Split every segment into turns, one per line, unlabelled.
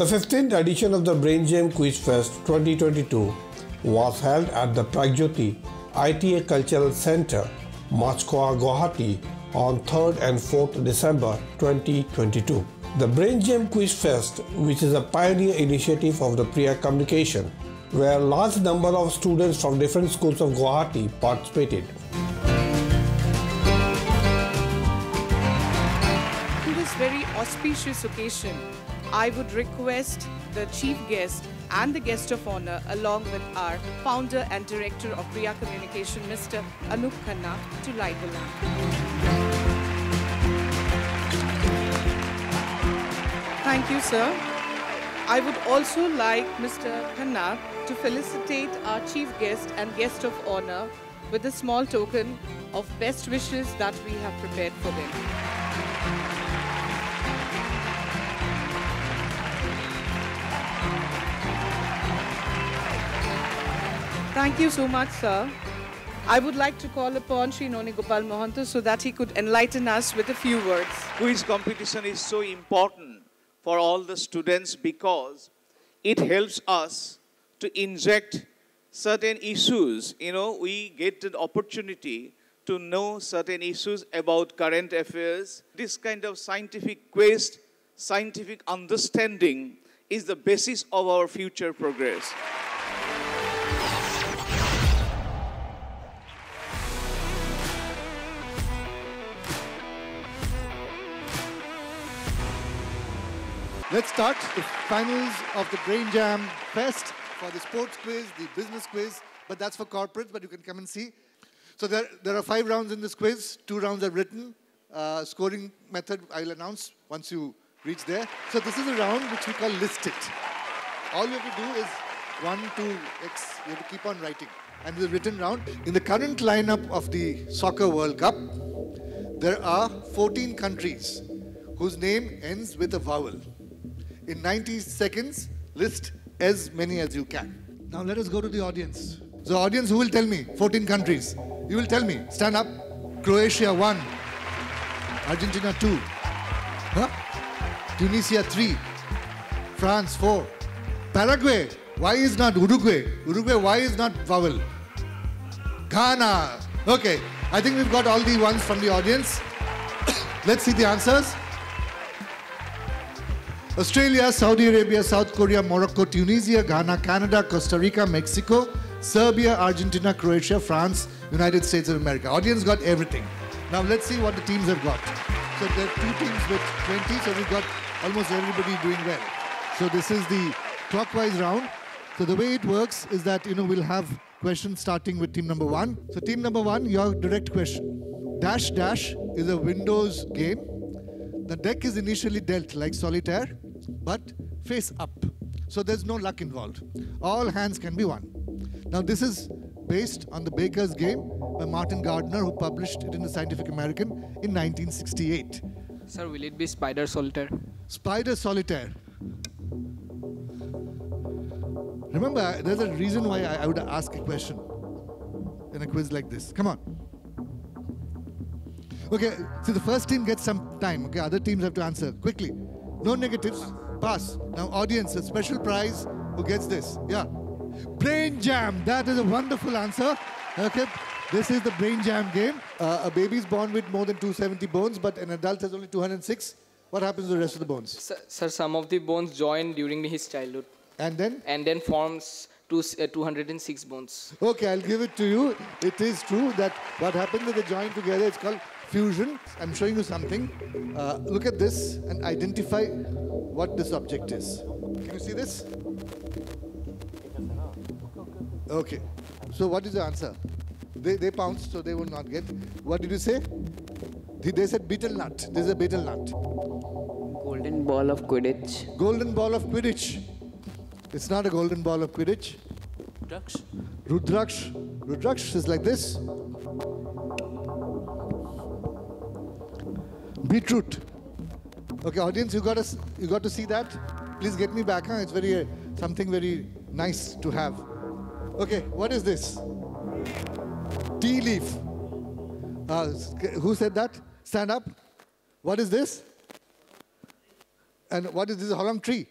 The 15th edition of the Brainjam Quiz Fest 2022 was held at the Pragjyoti ITA Cultural Center, Machkoa, Guwahati on 3rd and 4th December 2022. The Brainjam Quiz Fest, which is a pioneer initiative of the Priya Communication, where a large number of students from different schools of Guwahati participated.
On this very auspicious occasion, I would request the chief guest and the guest of honor, along with our founder and director of Priya Communication, Mr. Anup Khanna, to light the lamp. Thank you, sir. I would also like Mr. Khanna to felicitate our chief guest and guest of honor with a small token of best wishes that we have prepared for them. Thank you so much, sir. I would like to call upon Sri Noni Gopal Mohanty so that he could enlighten us with a few words.
Quiz competition is so important for all the students because it helps us to inject certain issues. We get an opportunity to know certain issues about current affairs. This kind of scientific quest, scientific understanding is the basis of our future progress.
Let's start the finals of the Brainjam Fest for the sports quiz, the business quiz, but that's for corporates, but you can come and see. So there are 5 rounds in this quiz. 2 rounds are written. Scoring method I'll announce once you reach there. So this is a round which we call List It. All you have to do is 1 to X. You have to keep on writing. And this is a written round. In the current lineup of the Soccer World Cup, there are 14 countries whose name ends with a vowel. In 90 seconds, list as many as you can. Now let us go to the audience. So audience, who will tell me? 14 countries. You will tell me. Stand up. Croatia 1. Argentina 2. Tunisia 3. France 4. Paraguay. Why is not Uruguay? Uruguay, why is not vowel? Ghana. Okay. I think we've got all the ones from the audience. Let's see the answers. Australia, Saudi Arabia, South Korea, Morocco, Tunisia, Ghana, Canada, Costa Rica, Mexico, Serbia, Argentina, Croatia, France, United States of America. Audience got everything. Now let's see what the teams have got. So there are 2 teams with 20, so we've got almost everybody doing well. So this is the clockwise round. So the way it works is that, we'll have questions starting with team number 1. So team number 1, your direct question. Dash Dash is a Windows game. The deck is initially dealt like solitaire, but face up. So there's no luck involved. All hands can be won. Now this is based on the Baker's Game by Martin Gardner, who published it in the Scientific American in 1968.
Sir, will it be Spider Solitaire?
Spider Solitaire. Remember, there's a reason why I would ask a question in a quiz like this. Come on. Okay, so the first team gets some time. Okay, other teams have to answer quickly. No negatives. Pass. Now, audience, a special prize. Who gets this? Yeah. Brain Jam. That is a wonderful answer. Okay, this is the Brain Jam game. A baby is born with more than 270 bones, but an adult has only 206. What happens to the rest of the bones?
Sir, some of the bones join during his childhood.
And then?
And then forms 206 bones.
Okay, I'll give it to you. It is true that what happens when they join together, it's called fusion. I'm showing you something. Look at this and identify what this object is. Can you see this? Okay. So what is the answer? They pounced, so they will not get. What did you say? They said betel nut. This is a betel nut.
Golden ball of Quidditch.
Golden ball of Quidditch. It's not a golden ball of Quidditch.
Rudraksh.
Rudraksh. Rudraksh is like this. Beetroot. Okay, audience, you got to see that. Please get me back. Huh? It's very something very nice to have. Okay, what is this? Tea leaf. Who said that? Stand up. What is this? And what is this? How long tree?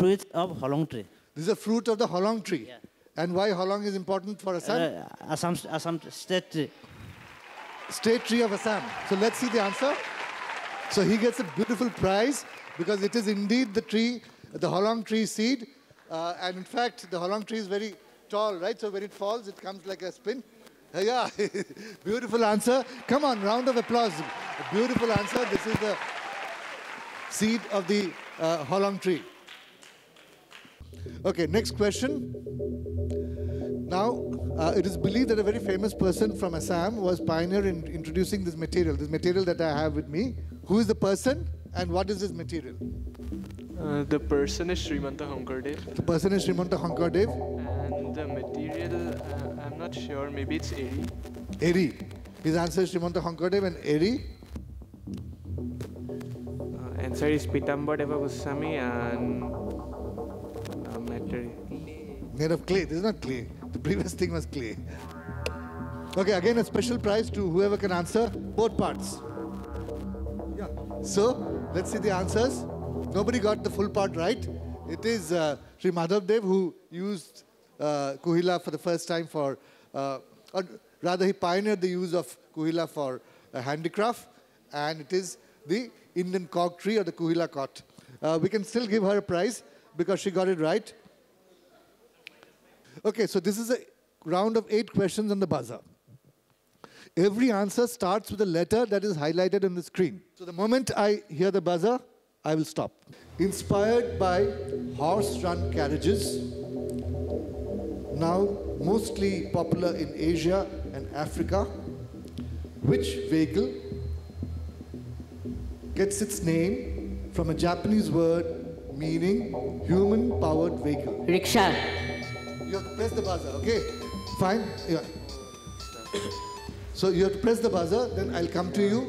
fruit of holong tree.
This is a fruit of the holong tree.
Yeah.
And why holong is important for Assam?
Assam state tree.
State tree of Assam. So let's see the answer. So he gets a beautiful prize because it is indeed the tree, the holong tree seed. And in fact, the holong tree is very tall, right? So when it falls, it comes like a spin. Yeah, beautiful answer. Come on, round of applause. A beautiful answer. This is the seed of the holong tree. Okay, next question. Now, it is believed that a very famous person from Assam was pioneer in introducing this material that I have with me. Who is the person and what is this material?
The person is Srimanta Hankardev.
The person is Srimanta Hankardev.
And the material, I'm not sure, maybe it's Eri.
Eri. His answer is Srimanta Hankardev and Eri.
Answer is Pitambar Deva Goswami and material.
Made of clay. This is not clay. The previous thing was clay. Okay, again a special prize to whoever can answer both parts. Yeah. So, let's see the answers. Nobody got the full part right. It is Sri Madhav Dev who used Kuhila for the first time for, or rather he pioneered the use of Kuhila for handicraft, and it is the Indian cork tree or the Kuhila cot. We can still give her a prize because she got it right. Okay, so this is a round of 8 questions on the buzzer. Every answer starts with a letter that is highlighted on the screen. So the moment I hear the buzzer, I will stop. Inspired by horse-drawn carriages, now mostly popular in Asia and Africa, which vehicle gets its name from a Japanese word meaning human-powered vehicle?
Rickshaw.
You have to press the buzzer, okay? Fine. Yeah. So you have to press the buzzer, then I'll come to you,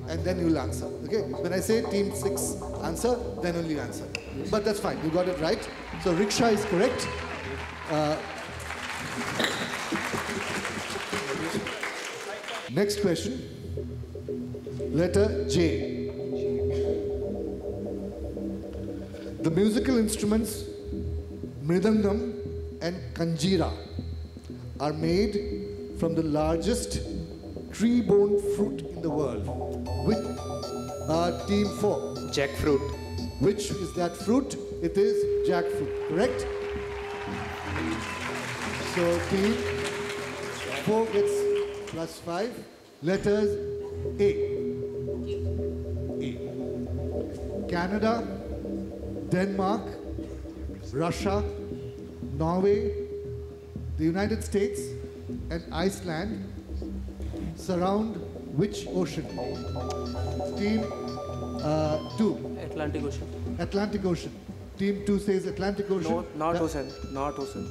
and then you'll answer, okay? When I say team 6 answer, then only you answer. But that's fine, you got it right. So rickshaw is correct. Next question. Letter J. The musical instruments mridangam and kanjira are made from the largest tree-borne fruit in the world. With team 4.
Jackfruit.
Which is that fruit? It is jackfruit, correct? So team 4 gets +5. Letters A. Canada, Denmark, Russia, Norway, the United States, and Iceland surround which ocean? Team 2.
Atlantic Ocean.
Atlantic Ocean. Team 2 says Atlantic Ocean.
Not ocean. Not ocean.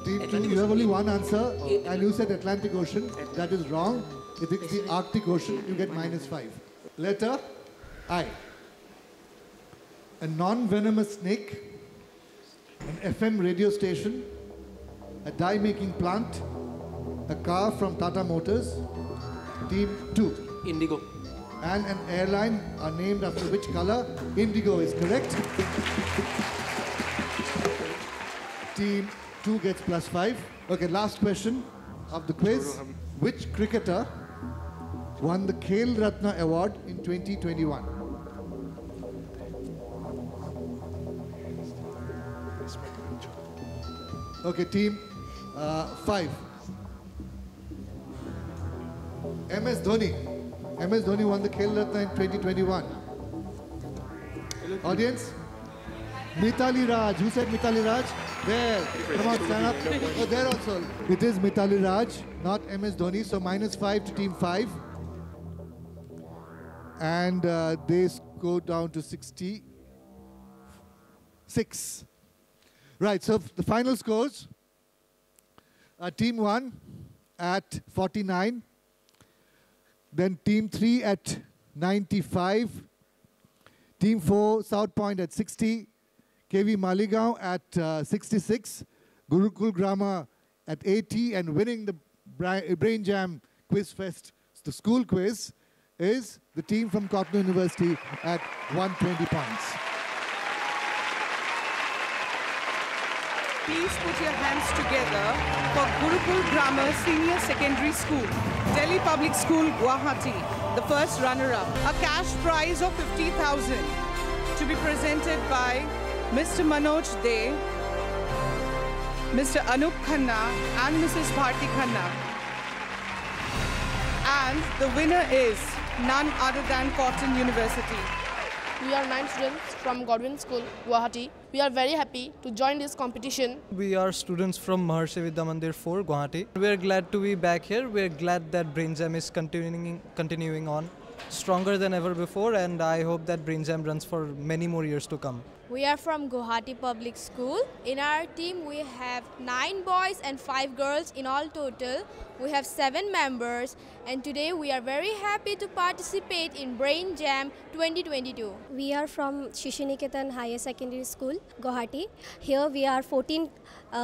Team 2, you have only one answer, and you said Atlantic Ocean. That is wrong. It is the Arctic Ocean. You get -5. Letter I. A non-venomous snake, an FM radio station, a dye-making plant, a car from Tata Motors. Team 2.
Indigo.
And an airline are named after which color? Indigo is correct. Team 2 gets +5. Okay, last question of the quiz. Which cricketer won the Khel Ratna Award in 2021? Okay, team 5. MS Dhoni. MS Dhoni won the Khel Ratna in 2021. Audience? Mithali Raj. Who said Mithali Raj? There. Come on, stand up. Oh, there also. It is Mithali Raj, not MS Dhoni. So -5 to team 5. And they go down to 66. Right, so the final scores. Team 1 at 49. Then team 3 at 95. Team 4, South Point at 60. KV Maligaon at 66. Gurukul Grammar at 80. And winning the Brainjam Quiz Fest, the school quiz, is the team from Cotton University at 120 points.
please put your hands together for Gurukul Grammar Senior Secondary School, Delhi Public School, Guwahati, the first runner-up. A cash prize of 50,000 to be presented by Mr. Manoj De, Mr. Anup Khanna and Mrs. Bharti Khanna. And the winner is none other than Cotton University.
We are 9 students from Godwin School, Guwahati. We are very happy to join this competition.
We are students from Maharshi Vidya Mandir 4, Guwahati. We are glad to be back here. We are glad that Brainjam is continuing on stronger than ever before, and I hope that Brainjam runs for many more years to come.
We are from Guwahati Public School. In our team, we have 9 boys and 5 girls in all total. We have 7 members, and today we are very happy to participate in Brainjam 2022.
We are from Shishiniketan Higher Secondary School, Guwahati. Here we are 14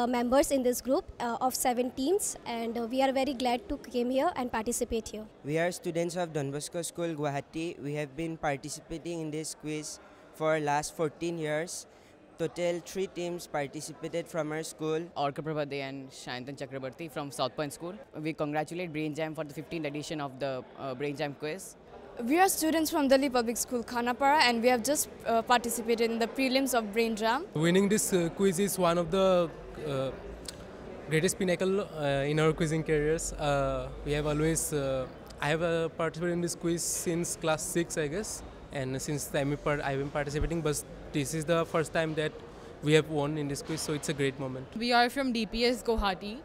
members in this group of 7 teams, and we are very glad to come here and participate here.
We are students of Don Bosco School, Guwahati. We have been participating in this quiz for last 14 years. Total 3 teams participated from our school.
Orka Prabhade and Shantan Chakrabarti from South Point School. We congratulate Brainjam for the 15th edition of the Brainjam Quiz.
We are students from Delhi Public School, Khanapara, and we have just participated in the prelims of Brainjam.
Winning this quiz is one of the greatest pinnacle in our quizzing careers. We have always, I have participated in this quiz since class 6, I guess. And since the I've been participating, but this is the first time that we have won in this quiz, so it's a great moment.
We are from DPS Guwahati.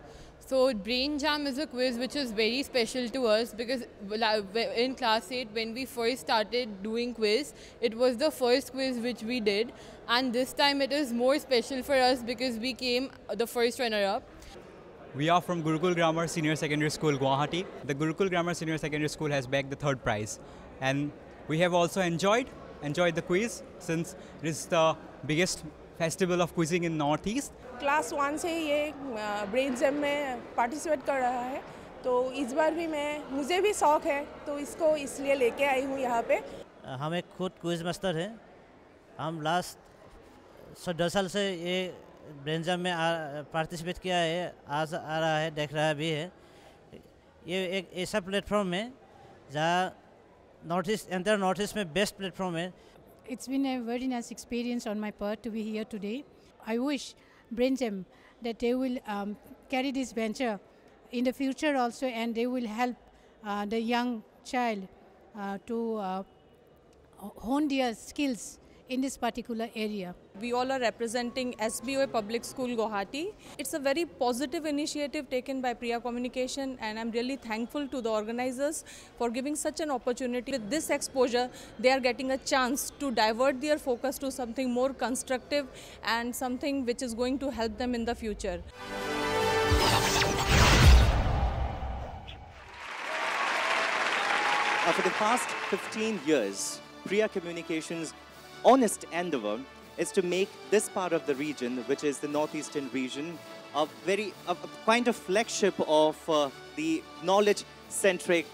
So Brainjam is a quiz which is very special to us because in class 8 when we first started doing quiz, it was the first quiz which we did, and this time it is more special for us because we came the first runner-up.
We are from Gurukul Grammar Senior Secondary School, Guwahati. The Gurukul Grammar Senior Secondary School has bagged the 3rd prize, and we have also enjoyed the quiz since it is the biggest festival of quizzing in Northeast.
Class 1 से ये ब्रेनजैम में participate कर रहा है, तो इस बार भी मुझे भी शौक है, तो इसको इसलिए लेके आई हूँ यहाँ पे.
हम एक खुद क्विज मास्टर हैं. हम लास्ट 10 साल से ये ब्रेनजैम में पार्टिसिपेट किया है, आज आ रहा है, देख रहा भी है. ये एक ऐसा प्लेटफॉर्म है जहाँ entire Northeast में best platform है.
It's been a very nice experience on my part to be here today. I wish Brainjam that they will carry this venture in the future also, and they will help the young child to hone their skills in this particular area.
We all are representing SBOA Public School Guwahati. It's a very positive initiative taken by Priya Communication, and I'm really thankful to the organizers for giving such an opportunity. With this exposure, they are getting a chance to divert their focus to something more constructive and something which is going to help them in the future.
For the past 15 years, Priya Communications' honest endeavor is to make this part of the region, which is the northeastern region, a kind of flagship of the knowledge-centric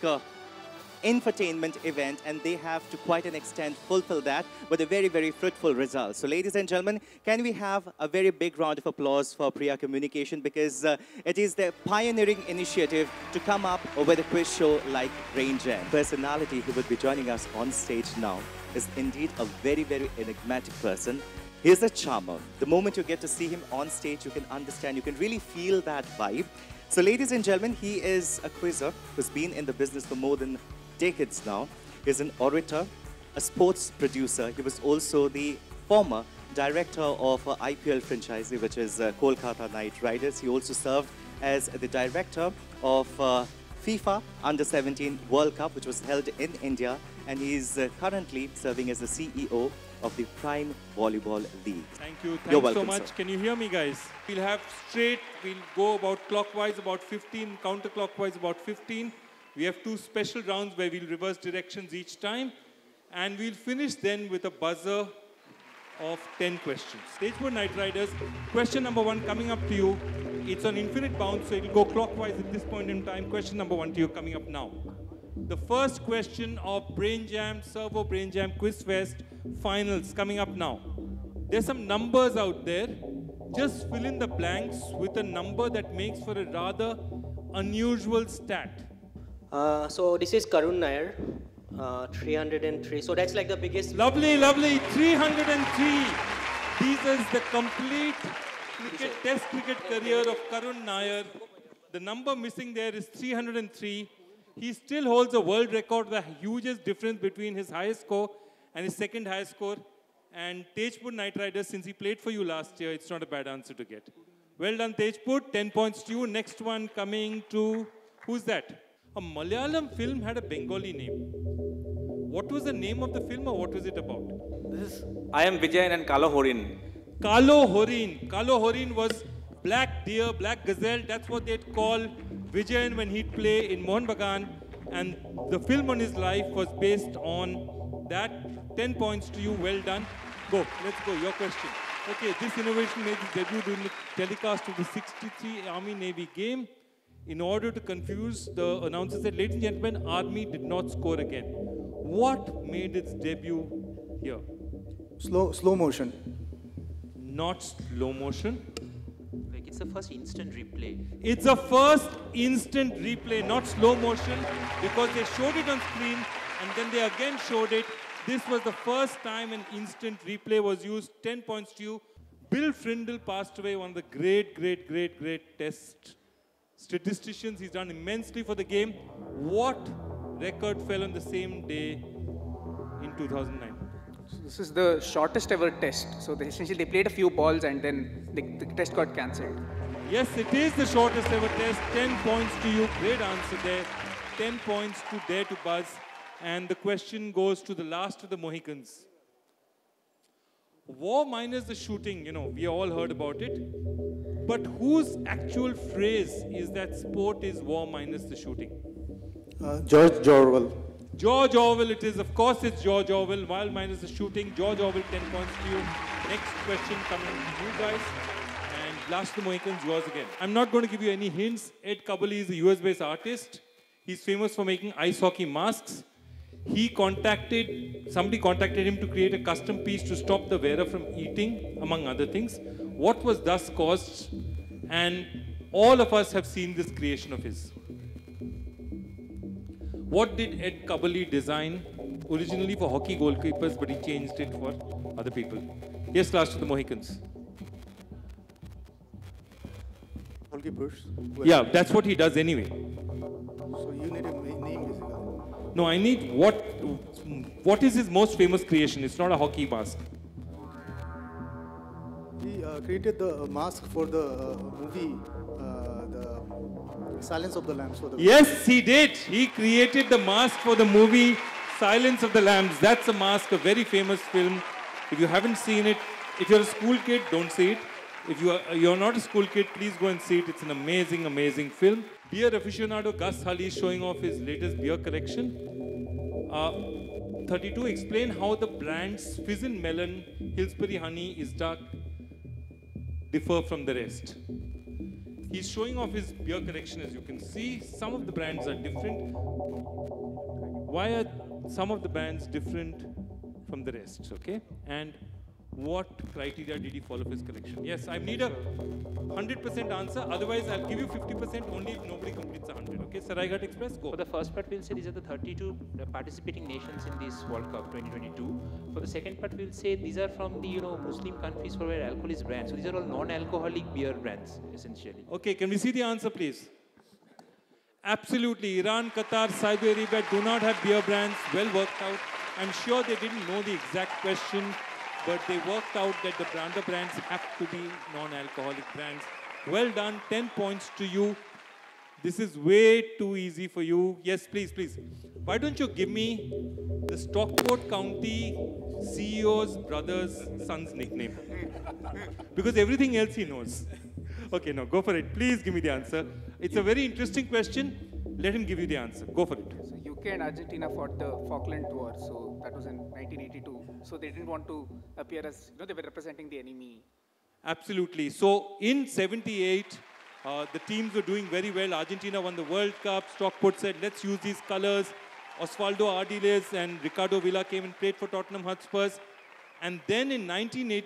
infotainment event, and they have to quite an extent fulfill that with a very, very fruitful result. So ladies and gentlemen, can we have a very big round of applause for Priya Communication, because it is their pioneering initiative to come up with a quiz show like Brainjam. Personality who will be joining us on stage now is indeed a very, very enigmatic person. He's a charmer. The moment you get to see him on stage, you can understand, you can really feel that vibe. So ladies and gentlemen, he is a quizzer who's been in the business for more than decades now. He's an orator, a sports producer. He was also the former director of IPL franchise, which is Kolkata Knight Riders. He also served as the director of FIFA Under-17 World Cup, which was held in India, and he's currently serving as the CEO of the Prime Volleyball League.
Thank you.
You're
Thanks
welcome,
so much.
sir.
Can you hear me, guys? We'll go about clockwise about 15, counterclockwise about 15. We have 2 special rounds where we'll reverse directions each time. And we'll finish then with a buzzer of 10 questions. Stage 4 Knight Riders. Question number 1 coming up to you. It's on infinite bounce, so it'll go clockwise at this point in time. Question number 1 to you coming up now. The first question of Brainjam, Servo Brainjam Quiz Fest finals coming up now. There's some numbers out there. Just fill in the blanks with a number that makes for a rather unusual stat.
So this is Karun Nair, 303. So that's like the biggest.
Lovely, lovely, 303. This is the complete test cricket career of Karun Nair. The number missing there is 303. He still holds a world record, the hugest difference between his highest score and his second highest score. And Tejpur Knight Riders, since he played for you last year, it's not a bad answer to get. Well done, Tejpur. 10 points to you. Next one coming to, who's that? A Malayalam film had a Bengali name. What was the name of the film or what was it about?
I am Vijayan and Kalo Horin.
Kalo Horin. Kalo Horin was black deer, black gazelle. That's what they'd call Vijayan when he'd play in Mohan Bagan. And the film on his life was based on that. 10 points to you. Well done. Go. Let's go. Your question. Okay, this innovation made its debut during the telecast of the 63 Army-Navy game. In order to confuse, the announcer said, ladies and gentlemen, Army did not score again. What made its debut here?
Slow motion.
Not slow motion.
Like it's the first instant replay.
It's a first instant replay, not slow motion, because they showed it on screen and then they again showed it. This was the first time an instant replay was used. 10 points to you. Bill Frindle passed away, one of the great test statisticians. He's done immensely for the game. What record fell on the same day in 2009?
So this is the shortest ever test. So essentially they played a few balls and then the test got cancelled.
Yes, it is the shortest ever test. 10 points to you. Great answer there. 10 points to Dare to Buzz. And the question goes to the last of the Mohicans. War minus the shooting, you know, we all heard about it. But whose actual phrase is that sport is war minus the shooting?
George Orwell.
George Orwell it is. Of course it's George Orwell. War minus the shooting. George Orwell, 10 points to you. Next question coming to you guys. And last of the Mohicans, yours again. I'm not going to give you any hints. Ed Kabali is a US-based artist. He's famous for making ice hockey masks. Somebody contacted him to create a custom piece to stop the wearer from eating, among other things. What was thus caused? And all of us have seen this creation of his. What did Ed Kabali design? Originally for hockey goalkeepers, but he changed it for other people. Yes, last of the Mohicans.
Goalkeepers?
Yeah, that's what he does anyway.
So you need a name basically.
No, I need what is his most famous creation? It's not a hockey mask.
He created the mask for the movie, the Silence of the Lambs.
Yes, he did. He created the mask for the movie Silence of the Lambs. That's a mask, a very famous film. If you haven't seen it, if you're a school kid, don't see it. If you're not a school kid, please go and see it. It's an amazing, amazing film. Beer aficionado Gus Hully is showing off his latest beer collection. 32, explain how the brands Fizz & Melon, Hillsbury Honey, Is Dark differ from the rest. He's showing off his beer collection, as you can see. Some of the brands are different. Why are some of the brands different from the rest, okay? And what criteria did he follow for his collection? Yes, I need a 100% answer. Otherwise, I'll give you 50% only if nobody completes 100. Okay, Saraigat Express, go.
For the first part, we'll say these are the 32 participating nations in this World Cup 2022. For the second part, we'll say these are from the Muslim countries for where alcohol is banned. So these are all non-alcoholic beer brands, essentially.
Okay, can we see the answer, please? Absolutely. Iran, Qatar, Saudi Arabia do not have beer brands. Well worked out. I'm sure they didn't know the exact question, but they worked out that the brands have to be non-alcoholic brands. Well done, 10 points to you. This is way too easy for you. Yes, please, please. Why don't you give me the Stockport County CEO's brother's son's nickname? Because everything else he knows. Okay, no, go for it. Please give me the answer. It's a very interesting question. Let him give you the answer. Go for it.
So UK and Argentina fought the Falkland War, so that was in 1982. So they didn't want to appear as, they were representing the enemy.
Absolutely. So in 78, the teams were doing very well. Argentina won the World Cup. Stockport said, let's use these colors. Osvaldo Ardiles and Ricardo Villa came and played for Tottenham Hotspurs. And then in 1980,